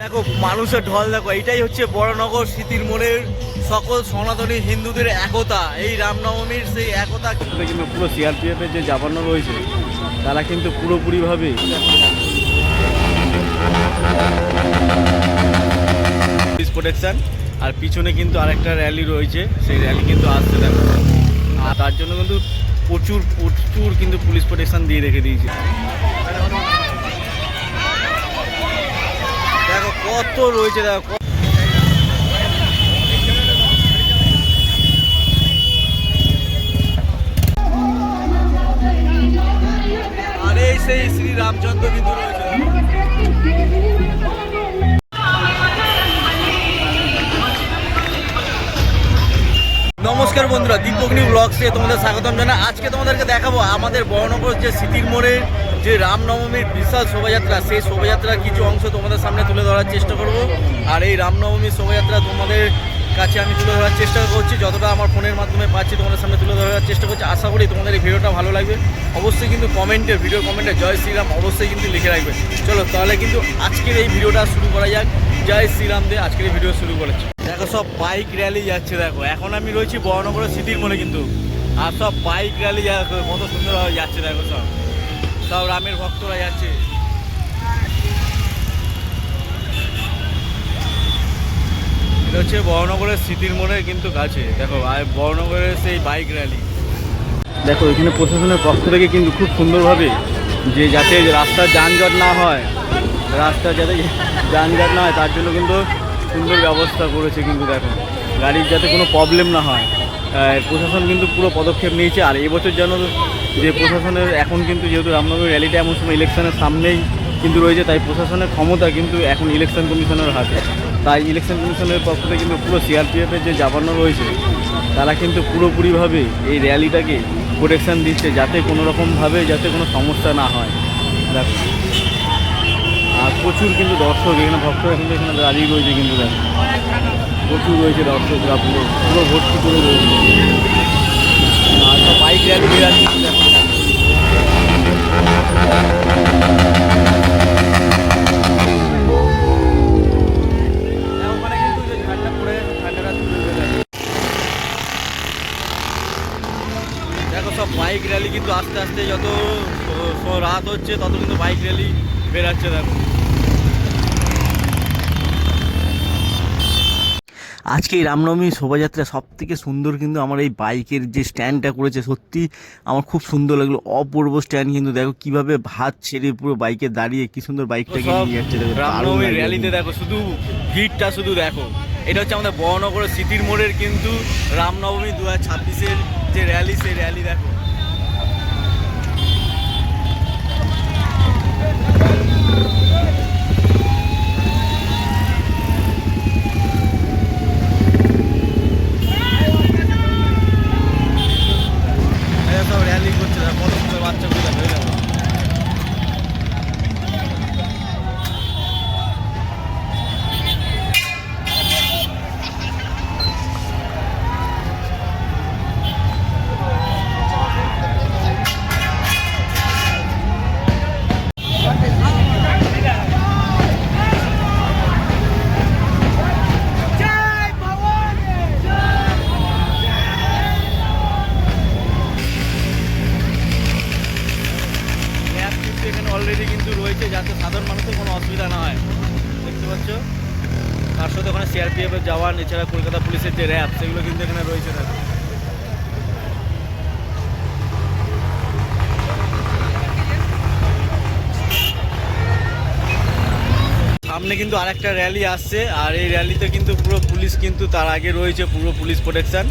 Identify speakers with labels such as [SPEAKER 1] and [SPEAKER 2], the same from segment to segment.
[SPEAKER 1] দেখো মানুষের ঢল দেখো, এইটাই হচ্ছে বড়নগর স্মৃতির মোড়ের সকল সনাতনী হিন্দুদের একতা, এই রামনবমীর সেই একতা।
[SPEAKER 2] কিন্তু পুরো সিআরপিএফের যে জওয়ান রয়েছে তারা কিন্তু পুরোপুরিভাবে পুলিশ প্রোটেকশন, আর পিছনে কিন্তু আরেকটা র্যালি রয়েছে, সেই র্যালি কিন্তু আসছে দেখো। আর তার জন্য কিন্তু প্রচুর প্রচুর কিন্তু পুলিশ প্রোটেকশন দিয়ে রেখে দিয়েছে।
[SPEAKER 1] দেখো কত রয়েছে, দেখো আর এই সেই শ্রী রামচন্দ্র কিন্তু রয়েছে। নমস্কার বন্ধুরা, দীপগ্নি ব্লগসে তোমাদের স্বাগতম জানাই। আজকে তোমাদেরকে দেখাবো আমাদের বড়নগর যে স্মৃতির মোড়ে যে রামনবমীর বিশাল শোভাযাত্রা, সেই শোভাযাত্রার কিছু অংশ তোমাদের সামনে তুলে ধরার চেষ্টা করব। আর এই রামনবমীর শোভাযাত্রা তোমাদের কাছে আমি তুলে ধরার চেষ্টা করছি, যতটা আমার ফোনের মাধ্যমে পাচ্ছি তোমাদের সামনে তুলে ধরার চেষ্টা করছি। আশা করি তোমাদের এই ভিডিওটা ভালো লাগবে। অবশ্যই কিন্তু ভিডিওর কমেন্টে জয় শ্রীরাম অবশ্যই কিন্তু লিখে রাখবে। চলো তাহলে কিন্তু আজকের এই ভিডিওটা শুরু করা যাক। জয় শ্রীরাম দিয়ে আজকের এই ভিডিও শুরু করেছি। দেখো সব বাইক র্যালি যাচ্ছে, দেখো এখন আমি রয়েছি বড়নগরের স্মৃতির মোড়ে কিন্তু, আর সব বাইক র্যালি কত সুন্দরভাবে যাচ্ছে। দেখো সব সব রামের ভক্তরা যাচ্ছে। এটা হচ্ছে বড়নগরের স্মৃতির মোড়ে কিন্তু কাছে, দেখো বড়নগরের সেই বাইক র্যালি।
[SPEAKER 2] দেখো এখানে প্রশাসনের পক্ষ থেকে কিন্তু খুব সুন্দরভাবে যে যাতে রাস্তার যানজট না হয়, রাস্তার যাতে যানজট না হয় তার জন্য কিন্তু সুন্দর ব্যবস্থা করেছে। কিন্তু দেখো গাড়ির যাতে কোনো প্রবলেম না হয়, প্রশাসন কিন্তু পুরো পদক্ষেপ নিয়েছে। আর এবছর যেন যে প্রশাসনের এখন কিন্তু যেহেতু রামনগর র্যালিটা এমন সময় ইলেকশনের সামনেই কিন্তু রয়েছে, তাই প্রশাসনের ক্ষমতা কিন্তু এখন ইলেকশন কমিশনের হাতে। তাই ইলেকশন কমিশনের পক্ষ থেকে কিন্তু পুরো সিআরপিএফের যে জওয়ান রয়েছে তারা কিন্তু পুরোপুরিভাবে এই র্যালিটাকে প্রোটেকশান দিচ্ছে, যাতে কোনো রকমভাবে যাতে কোনো সমস্যা না হয়। দেখো আর প্রচুর কিন্তু দর্শক এখানে, ভক্তরা কিন্তু এখানে দাঁড়িয়ে রয়েছে। কিন্তু দেখো প্রচুর রয়েছে দর্শকরা, পুরো পুরো ভর্তি করে রয়েছে। আর সব বাইক র্যালি বেরাচ্ছে দেখো। ওখানে কিন্তু যে ঠান্ডা পড়ে ঠান্ডাটা
[SPEAKER 1] দেখো সব বাইক র্যালি কিন্তু আস্তে আস্তে যত রাত হচ্ছে তত কিন্তু বাইক র্যালি বেরাচ্ছে। দেখো আজকে এই রামনবমী শোভাযাত্রা সব থেকে সুন্দর কিন্তু আমার এই বাইকের যে স্ট্যান্ডটা করেছে, সত্যি আমার খুব সুন্দর লাগলো। অপূর্ব স্ট্যান্ড কিন্তু, দেখো কিভাবে ভাত ছেড়ে পুরো বাইকে দাঁড়িয়ে কি সুন্দর বাইকটাকে নিয়ে যাচ্ছে। রামনবমীর র্যালিতে দেখো শুধু ভিড়টা শুধু দেখো। এটা হচ্ছে আমাদের বড়নগরের স্মৃতির মোড়ের কিন্তু রামনবমী 2026-এর যে র্যালি, সেই র্যালি দেখো। র্যালি করছে কত সুন্দর বাচ্চাগুলো দেখো। অলরেডি কিন্তু রয়েছে যাতে সাধারণ মানুষের কোনো অসুবিধা না হয়। দেখতে পাচ্ছ তার সাথে ওখানে সিআরপিএফের জওয়ান, এছাড়া কলকাতা পুলিশের যে র্যাব, সেগুলো কিন্তু এখানে রয়েছে। দেখো সামনে কিন্তু আরেকটা র্যালি আসছে, আর এই র্যালিতে কিন্তু পুরো পুলিশ কিন্তু তার আগে রয়েছে, পুরো পুলিশ প্রোটেকশন।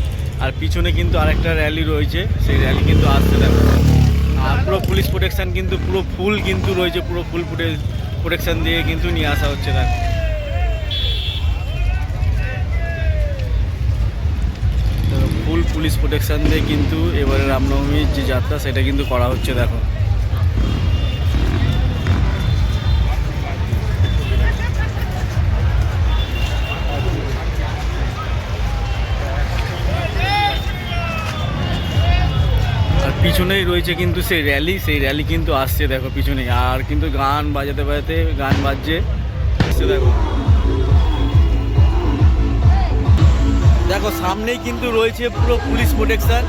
[SPEAKER 1] আর পিছনে কিন্তু আরেকটা র্যালি রয়েছে, সেই র্যালি কিন্তু আসছে। দেখো আর পুরো পুলিশ প্রোটেকশন কিন্তু পুরো ফুল কিন্তু রয়েছে, পুরো ফুল প্রোটেকশন দিয়ে কিন্তু নিয়ে আসা হচ্ছে। দেখো ফুল পুলিশ প্রোটেকশন দিয়ে কিন্তু এবারে রামনবমীর যে যাত্রা সেটা কিন্তু করা হচ্ছে। দেখো পিছনেই রয়েছে কিন্তু সেই র্যালি কিন্তু আসছে। দেখো পিছনে আর কিন্তু গান বাজাতে বাজাতে গান বাজছে, দেখো। দেখো সামনেই কিন্তু রয়েছে পুরো পুলিশ প্রোটেকশন,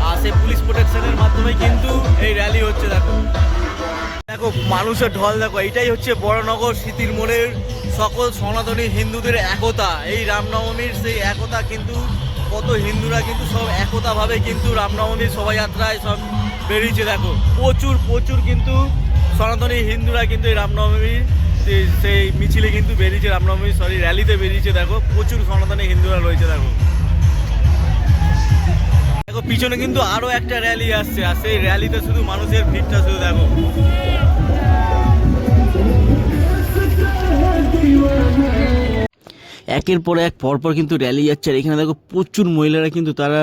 [SPEAKER 1] আর সেই পুলিশ প্রোটেকশনের মাধ্যমে কিন্তু এই র্যালি হচ্ছে। দেখো দেখো মানুষের ঢল, দেখো এইটাই হচ্ছে বড়নগর স্মৃতির মোড়ের সকল সনাতনী হিন্দুদের একতা। এই রামনবমীর সেই একতা কিন্তু কত হিন্দুরা কিন্তু সব একতাভাবে কিন্তু রামনবমীর শোভাযাত্রায় সব বেরিয়েছে। দেখো প্রচুর প্রচুর কিন্তু সনাতনী হিন্দুরা কিন্তু এই রামনবমীর সেই মিছিলে কিন্তু বেরিয়েছে, রামনবমী র্যালিতে বেরিয়েছে। দেখো প্রচুর সনাতনী হিন্দুরা রয়েছে। দেখো দেখো পিছনে কিন্তু আরো একটা র্যালি আসছে, আর সেই র্যালিতে শুধু মানুষের ভিড়টা শুধু দেখো। একের পর এক পরপর কিন্তু র্যালি যাচ্ছে, আর এখানে দেখো প্রচুর মহিলারা কিন্তু তারা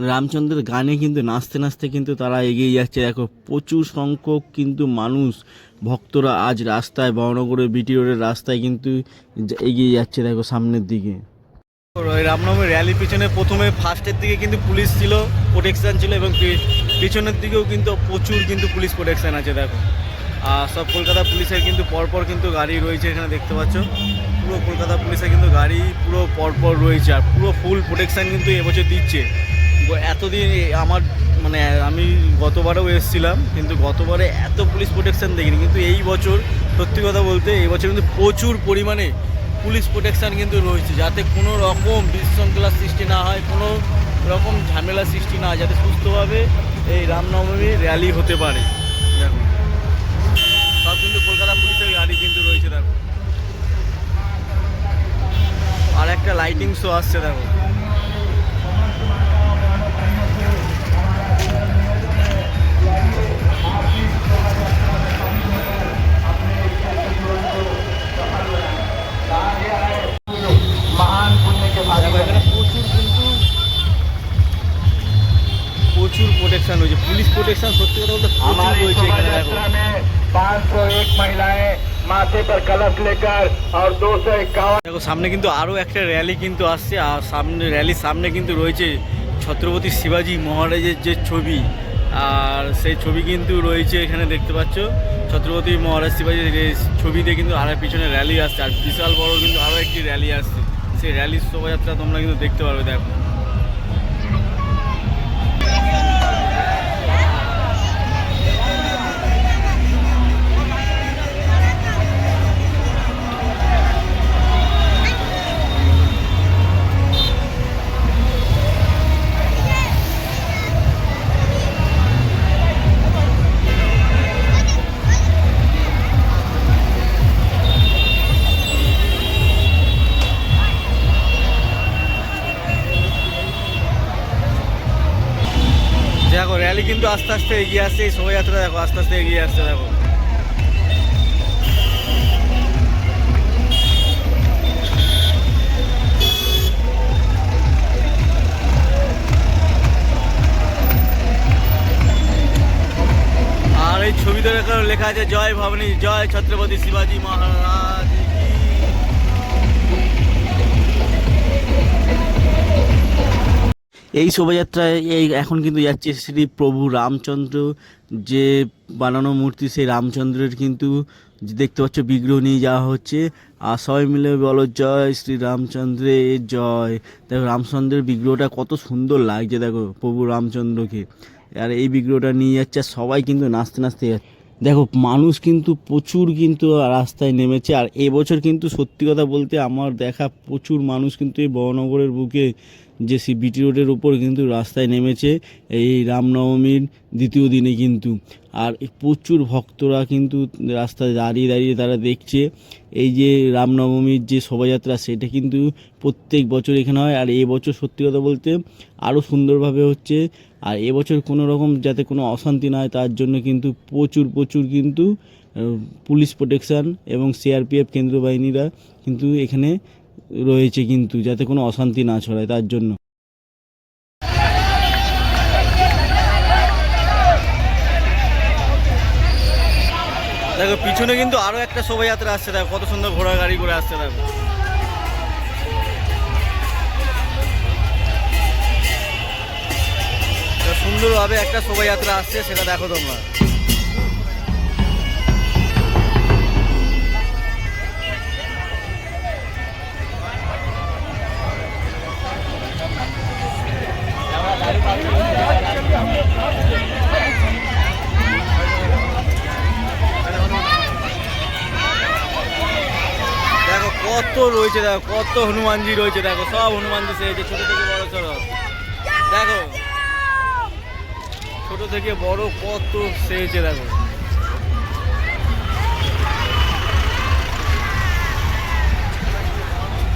[SPEAKER 1] রামচন্দ্রের গানে কিন্তু নাচতে নাচতে কিন্তু তারা এগিয়ে যাচ্ছে। দেখো প্রচুর সংখ্যক কিন্তু মানুষ ভক্তরা আজ রাস্তায়, বড়নগরের বিটি রোডের রাস্তায় কিন্তু এগিয়ে যাচ্ছে। দেখো সামনের দিকে ওই রামনবমীর র্যালির পিছনে প্রথমে ফার্স্টের দিকে কিন্তু পুলিশ ছিল, প্রোটেকশান ছিল, এবং পিছনের দিকেও কিন্তু প্রচুর কিন্তু পুলিশ প্রোটেকশান আছে। দেখো আর সব কলকাতা পুলিশের কিন্তু পরপর কিন্তু গাড়ি রয়েছে, এখানে দেখতে পাচ্ছ পুরো কলকাতা পুলিশের কিন্তু গাড়ি পুরো পরপর রয়েছে, আর পুরো ফুল প্রোটেকশান কিন্তু এবছর দিচ্ছে। এতদিন আমার মানে আমি গতবারেও এসেছিলাম, কিন্তু গতবারে এত পুলিশ প্রোটেকশান দেখিনি, কিন্তু এই বছর সত্যি কথা বলতে এই বছর কিন্তু প্রচুর পরিমাণে পুলিশ প্রোটেকশান কিন্তু রয়েছে, যাতে কোনো রকম বিশৃঙ্খলার সৃষ্টি না হয়, কোনো রকম ঝামেলার সৃষ্টি না হয়, যাতে সুস্থভাবে এই রামনবমীর র্যালি হতে পারে। দেখো সব কিন্তু কলকাতা পুলিশের গাড়ি কিন্তু রয়েছে। দেখো আর একটা লাইটিং শো আসছে। দেখো প্রচুর প্রোটেকশন রয়েছে, পুলিশ প্রোটেকশন সত্যি কথা বলতে প্রচুর রয়েছে এখানে। দেখো
[SPEAKER 3] 501 महिलाएं माथे पर कलश लेकर और 251।
[SPEAKER 1] দেখো সামনে কিন্তু আরও একটা র্যালি কিন্তু আসছে, আর সামনে র্যালির সামনে কিন্তু রয়েছে ছত্রপতি শিবাজি মহারাজের যে ছবি, আর সেই ছবি কিন্তু রয়েছে এখানে দেখতে পাচ্ছ। ছত্রপতি মহারাজ শিবাজির ছবিতে কিন্তু আর পিছনে র্যালি আসছে, আর বিশাল বড় কিন্তু আরও একটি র্যালি আসছে। সেই র্যালির শোভাযাত্রা তোমরা কিন্তু দেখতে পারবে। দেখো দেখো র্যালি কিন্তু আস্তে আস্তে এগিয়ে আসছে, এই শোভাযাত্রা দেখো আস্তে আস্তে এগিয়ে আসছে। দেখো আর এই ছবিতে লেখা আছে জয় ভবানী, জয় ছত্রপতি শিবাজি মহারাজ। এই শোভাযাত্রায় এই এখন কিন্তু যাচ্ছে শ্রী প্রভু রামচন্দ্র যে বানানো মূর্তি, সেই রামচন্দ্রের কিন্তু দেখতে পাচ্ছ বিগ্রহ নিয়ে যাওয়া হচ্ছে, আর সবাই মিলে বলো জয় শ্রী রামচন্দ্রের জয়। দেখো রামচন্দ্রের বিগ্রহটা কত সুন্দর লাগছে, দেখো প্রভু রামচন্দ্রকে, আর এই বিগ্রহটা নিয়ে যাচ্ছে, সবাই কিন্তু নাচতে নাচতে যাচ্ছে। দেখো মানুষ কিন্তু প্রচুর কিন্তু রাস্তায় নেমেছে, আর এবছর কিন্তু সত্যি কথা বলতে আমার দেখা প্রচুর মানুষ কিন্তু এই বড়নগরের বুকে যে বিটি রোডের উপর কিন্তু রাস্তায় নেমেছে এই রামনবমীর দ্বিতীয় দিনে কিন্তু, আর প্রচুর ভক্তরা কিন্তু রাস্তায় দাঁড়িয়ে দাঁড়িয়ে তারা দেখছে এই যে রামনবমীর যে শোভাযাত্রা, সেটা কিন্তু প্রত্যেক বছর এখানে হয়, আর এবছর সত্যি কথা বলতে আরও সুন্দরভাবে হচ্ছে। আর এবছর কোনো রকম যাতে কোনো অশান্তি না হয় তার জন্য কিন্তু প্রচুর প্রচুর কিন্তু পুলিশ প্রোটেকশান এবং সিআরপিএফ কেন্দ্র বাহিনীরা কিন্তু এখানে রয়েছে, কিন্তু যাতে কোনো অশান্তি না ছড়ায় তার জন্য। দেখো পিছনে কিন্তু আরো একটা শোভাযাত্রা আসছে, দেখো কত সুন্দর ঘোড়া গাড়ি করে আসছে। দেখো সুন্দরভাবে একটা শোভাযাত্রা আসছে, সেটা দেখো তোমরা।
[SPEAKER 2] কত রয়েছে দেখো, কত হনুমানজি রয়েছে দেখো, সব হনুমানজি সেজেছে, ছোট থেকে বড় ছোট দেখো, ছোট থেকে বড় কত সেজেছে দেখো।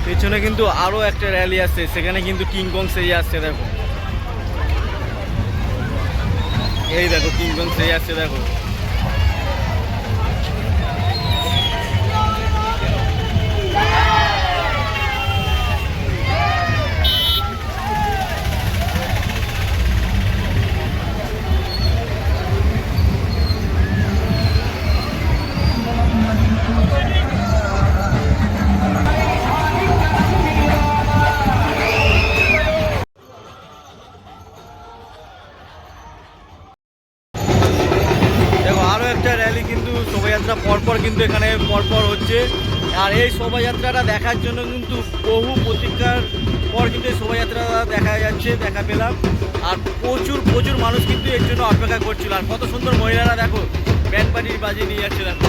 [SPEAKER 2] পেছনে কিন্তু আরো একটা র্যালি আসছে, সেখানে কিন্তু কিংকং সেজে আসছে দেখো, এই দেখো কিংকং সেজে আসছে দেখো। র্যালি কিন্তু শোভাযাত্রা পরপর কিন্তু এখানে পরপর হচ্ছে। আর এই শোভাযাত্রাটা দেখার জন্য কিন্তু বহু প্রতীক্ষার পর কিন্তু এই শোভাযাত্রাটা দেখা পেলাম। আর প্রচুর প্রচুর মানুষ কিন্তু এর জন্য অপেক্ষা করছিল। আর কত সুন্দর মহিলারা দেখো ব্যান্ড পার্টির বাজিয়ে নিয়ে যাচ্ছে দেখো,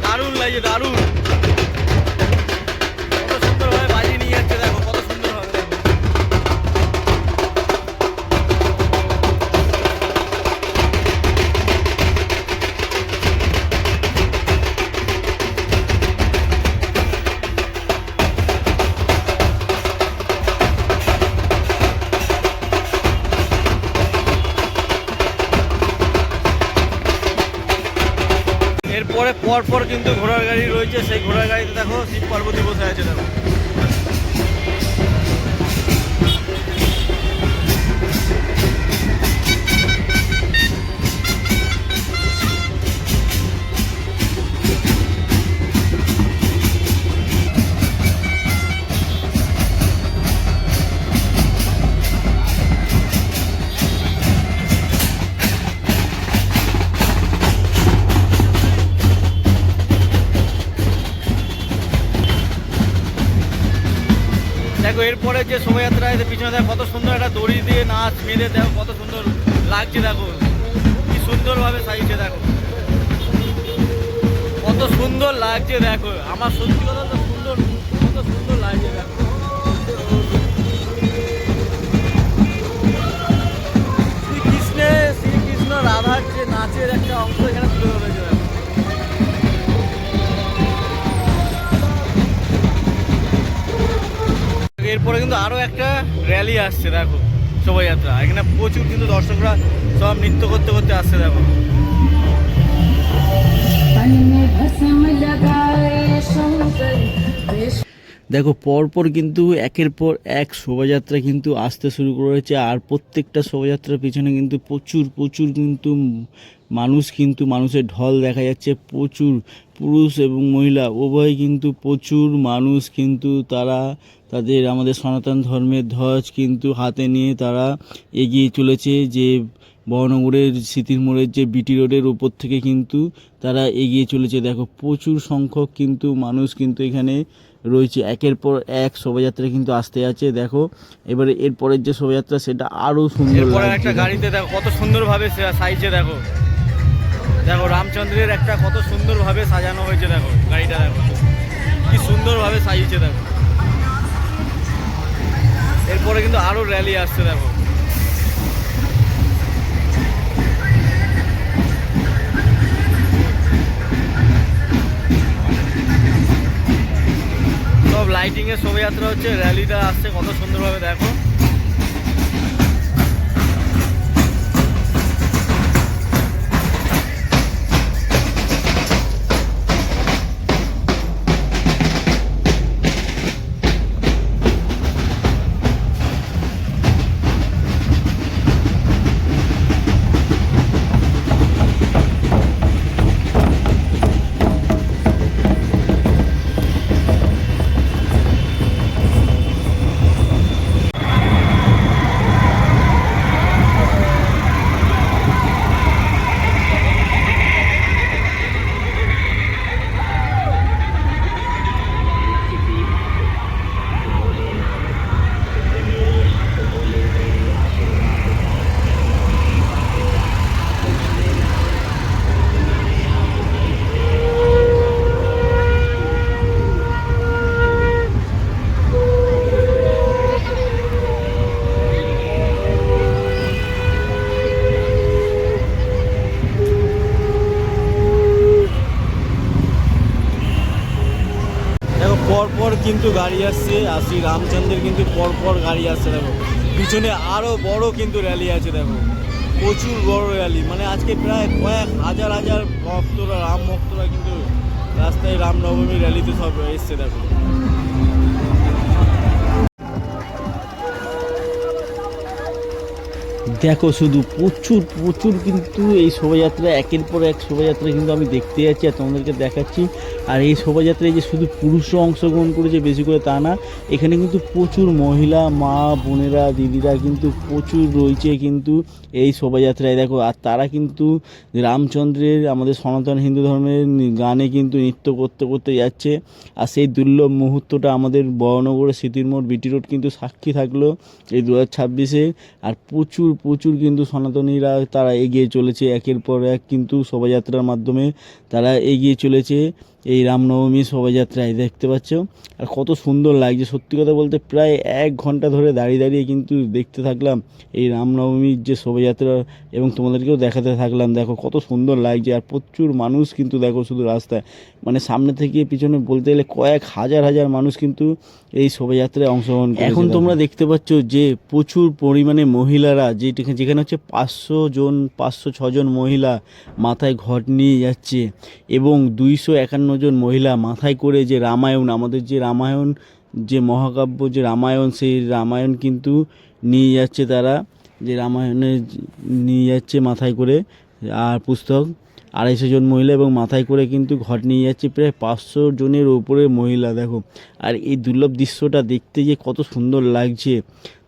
[SPEAKER 2] দারুণ লাগছে, দারুণ কত সুন্দরভাবে বাজিয়ে নিয়ে যাচ্ছে দেখো, কত সুন্দরভাবে দেখো। এরপরে পরপর কিন্তু ঘোড়ার গাড়ি রয়েছে, সেই ঘোড়ার গাড়িতে দেখো শিব পার্বতী বসে আছে দেখো। দেখো এরপরে যে শোভাযাত্রা পিছনে দেখো কত সুন্দর একটা দড়ি দিয়ে নাচ মেরে দেখো, কত সুন্দর লাগছে দেখো, কি সুন্দরভাবে সাজিয়েছে দেখো, কত সুন্দর লাগছে দেখো। আমার সত্যি কথা তো সুন্দর, কত সুন্দর লাগছে দেখো। শ্রীকৃষ্ণ রাধার যে নাচের একটা অংশ এখানে তুলে ধরেছে দেখো। এরপরে কিন্তু আরো একটা র্যালি আসছে দেখো, শোভাযাত্রা। এখানে প্রচুর কিন্তু দর্শকরা সব নৃত্য করতে করতে আসছে দেখো। দেখো পরপর কিন্তু একের পর এক শোভাযাত্রা কিন্তু আসতে শুরু করেছে। আর প্রত্যেকটা শোভাযাত্রার পিছনে কিন্তু প্রচুর প্রচুর কিন্তু মানুষের ঢল দেখা যাচ্ছে। প্রচুর পুরুষ এবং মহিলা উভয় কিন্তু প্রচুর মানুষ কিন্তু তারা তাদের আমাদের সনাতন ধর্মের ধ্বজ কিন্তু হাতে নিয়ে তারা এগিয়ে চলেছে। যে বহরমপুরের স্মৃতির মোড়ের যে বিটি রোডের উপর থেকে কিন্তু তারা এগিয়ে চলেছে। দেখো প্রচুর সংখ্যক কিন্তু মানুষ কিন্তু এখানে রয়েছে। একের পর এক শোভাযাত্রা কিন্তু আসতে আছে দেখো। এবারে এরপরের যে শোভাযাত্রা সেটা আরও সুন্দর। এরপরে একটা গাড়িতে দেখো কত সুন্দরভাবে সাইজে দেখো, দেখো রামচন্দ্রের একটা কত সুন্দরভাবে সাজানো হয়েছে দেখো, গাড়িটা দেখো কি সুন্দরভাবে সাজিয়েছে দেখো। এরপরে কিন্তু আরও র্যালি আসছে দেখো। সব লাইটিংয়ের শোভাযাত্রা হচ্ছে, র্যালিটা আসছে কত সুন্দরভাবে দেখো। পর কিন্তু গাড়ি আসছে, আর শ্রী রামচন্দ্রের কিন্তু পরপর গাড়ি আসছে। দেখো পিছনে আরও বড় কিন্তু র্যালি আছে, দেখো প্রচুর বড় র্যালি, মানে আজকে প্রায় কয়েক হাজার হাজার ভক্তরা, রাম ভক্তরা কিন্তু রাস্তায় রামনবমী র্যালিতে সব এসছে। দেখো দেখো শুধু প্রচুর প্রচুর কিন্তু এই শোভাযাত্রা, একের পর এক শোভাযাত্রা কিন্তু আমি দেখতে যাচ্ছি আর তোমাদেরকে দেখাচ্ছি। আর এই শোভাযাত্রায় যে শুধু পুরুষরা অংশগ্রহণ করেছে বেশি করে তা না, এখানে কিন্তু প্রচুর মহিলা, মা বোনেরা, দিদিরা কিন্তু প্রচুর রয়েছে কিন্তু এই শোভাযাত্রায়। দেখো আর তারা কিন্তু রামচন্দ্রের, আমাদের সনাতন হিন্দু ধর্মের গানে কিন্তু নৃত্য করতে করতে যাচ্ছে। আর সেই দুর্লভ মুহূর্তটা আমাদের বড়নগরের স্মৃতির মোড় বিটি রোড কিন্তু সাক্ষী থাকলো এই 2026-এ। আর প্রচুর প্রচুর কিন্তু সনাতনীরা তারা এগিয়ে চলেছে, একের পর এক কিন্তু শোভাযাত্রার মাধ্যমে তারা এগিয়ে চলেছে এই রামনবমী শোভাযাত্রায়, দেখতে পাচ্ছ। আর কত সুন্দর লাগছে, সত্যি কথা বলতে প্রায় 1 ঘন্টা ধরে দাঁড়িয়ে দাঁড়িয়ে কিন্তু দেখতে থাকলাম এই রামনবমীর যে শোভাযাত্রা, এবং তোমাদেরকেও দেখাতে থাকলাম। দেখো কত সুন্দর লাগছে, আর প্রচুর মানুষ কিন্তু দেখো শুধু রাস্তায়, মানে সামনে থেকে পিছনে বলতে গেলে কয়েক হাজার হাজার মানুষ কিন্তু এই শোভাযাত্রায় অংশগ্রহণ করে। এখন তোমরা দেখতে পাচ্ছ যে প্রচুর পরিমাণে মহিলারা, যেখানে হচ্ছে 506 জন মহিলা মাথায় ঘট নিয়ে যাচ্ছে, এবং 251 জন মহিলা মাথায় করে যে রামায়ণ, আমাদের যে রামায়ণ, যে মহাকাব্য যে রামায়ণ, সেই রামায়ণ কিন্তু নিয়ে যাচ্ছে তারা, যে রামায়ণে নিয়ে যাচ্ছে মাথায় করে, আর পুস্তক 250 জন মহিলা, এবং মাথায় করে কিন্তু ঘট নিয়ে যাচ্ছে প্রায় 500 জনের উপরে মহিলা। দেখো আর এই দুর্লভ দৃশ্যটা দেখতে যে কত সুন্দর লাগছে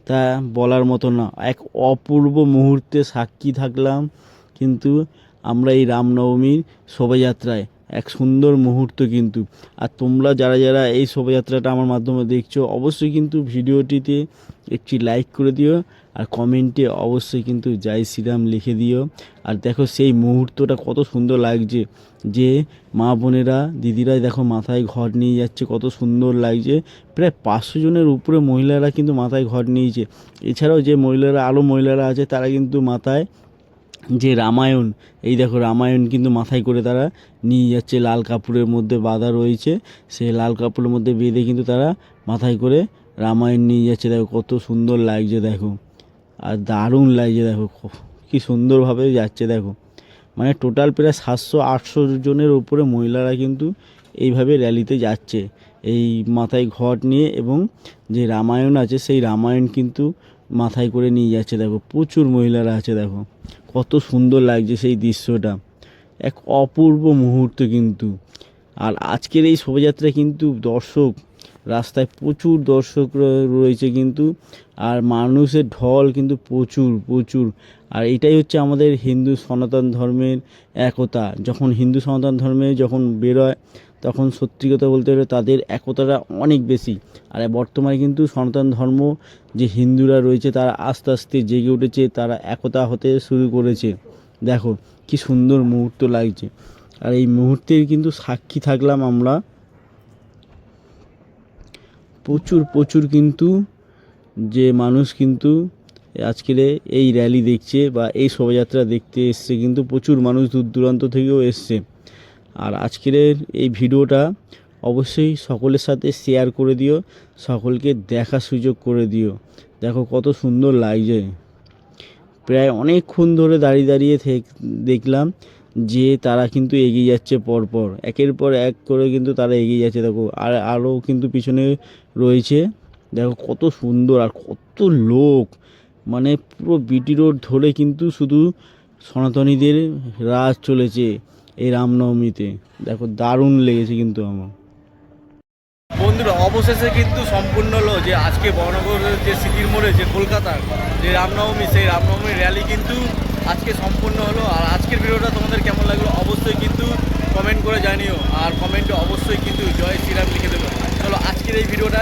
[SPEAKER 2] তা বলার মতো না। এক অপূর্ব মুহূর্তে সাক্ষী থাকলাম কিন্তু আমরা এই রামনবমীর শোভাযাত্রায়, এক সুন্দর মুহূর্ত কিন্তু। আর তোমরা যারা যারা এই শোভাযাত্রাটা আমার মাধ্যমে দেখছো, অবশ্যই কিন্তু ভিডিওটিতে একটি লাইক করে দিও, আর কমেন্টে অবশ্যই কিন্তু জয় শ্রীরাম লিখে দিও। আর দেখো সেই মুহূর্তটা কত সুন্দর লাগছে, যে মা বোনেরা, দিদিরা দেখো মাথায় ঘট নিয়ে যাচ্ছে, কত সুন্দর লাগছে। প্রায় 500 জনের উপরে মহিলারা কিন্তু মাথায় ঘট নিয়েছে। এছাড়াও যে মহিলারা, আরও মহিলারা আছে, তারা কিন্তু মাথায় যে রামায়ণ, এই দেখো রামায়ণ কিন্তু মাথায় করে তারা নিয়ে যাচ্ছে, লাল কাপড়ের মধ্যে বাঁধা রয়েছে, সেই লাল কাপড়ের মধ্যে বেঁধে কিন্তু তারা মাথায় করে রামায়ণ নিয়ে যাচ্ছে। দেখো কত সুন্দর লাগছে, দেখো আর দারুণ লাগছে, দেখো কি সুন্দরভাবে যাচ্ছে। দেখো মানে টোটাল প্রায় 700-800 জনের উপরে মহিলারা কিন্তু এইভাবে র্যালিতে যাচ্ছে, এই মাথায় ঘট নিয়ে, এবং যে রামায়ণ আছে সেই রামায়ণ কিন্তু মাথায় করে নিয়ে যাচ্ছে। দেখো প্রচুর মহিলারা আছে, দেখো কত সুন্দর লাগছে সেই দৃশ্যটা, এক অপূর্ব মুহূর্ত কিন্তু। আর আজকের এই শোভাযাত্রায় কিন্তু দর্শক, রাস্তায় প্রচুর দর্শক রয়েছে কিন্তু, আর মানুষের ঢল কিন্তু প্রচুর প্রচুর। আর এটাই হচ্ছে আমাদের হিন্দু সনাতন ধর্মের একতা। যখন হিন্দু সনাতন ধর্মে যখন বেরোয়, তখন সত্যি কথা বলতে গেলে তাদের একতাটা অনেক বেশি। আর বর্তমানে কিন্তু সনাতন ধর্ম যে হিন্দুরা রয়েছে, তারা আস্তে আস্তে জেগে উঠেছে, তারা একতা হতে শুরু করেছে। দেখো কি সুন্দর মুহূর্ত লাগছে, আর এই মুহূর্তের কিন্তু সাক্ষী থাকলাম আমরা। প্রচুর প্রচুর কিন্তু যে মানুষ কিন্তু আজকের এই র্যালি দেখছে বা এই শোভাযাত্রা দেখতে এসছে, কিন্তু প্রচুর মানুষ দূর দূরান্ত থেকেও এসছে। আর আজকের এই ভিডিওটা অবশ্যই সকলের সাথে শেয়ার করে দিও, সকলকে দেখার সুযোগ করে দিও। দেখো কত সুন্দর লাগছে, প্রায় অনেকক্ষণ ধরে দাঁড়িয়ে দাঁড়িয়ে দেখলাম যে তারা কিন্তু এগিয়ে যাচ্ছে, পরপর একের পর এক করে কিন্তু তারা এগিয়ে যাচ্ছে। দেখো আর আরও কিন্তু পিছনে রয়েছে, দেখো কত সুন্দর, আর কত লোক, মানে পুরো বিটি রোড ধরে কিন্তু শুধু সনাতনীদের রাজ চলেছে এই রামনবমীতে। দেখো দারুণ লেগেছে কিন্তু আমার।
[SPEAKER 1] বন্ধুরা অবশেষে কিন্তু সম্পূর্ণ হলো যে আজকে বড়নগরের যে স্মৃতির মোড়ে যে কলকাতার যে রামনবমী, সেই রামনবমীর র্যালি কিন্তু আজকে সম্পূর্ণ হলো। আর আজকের ভিডিওটা তোমাদের কেমন লাগলো অবশ্যই কিন্তু কমেন্ট করে জানিও, আর কমেন্টে অবশ্যই কিন্তু জয় শ্রীরাম লিখে দেবো। চলো আজকের এই ভিডিওটা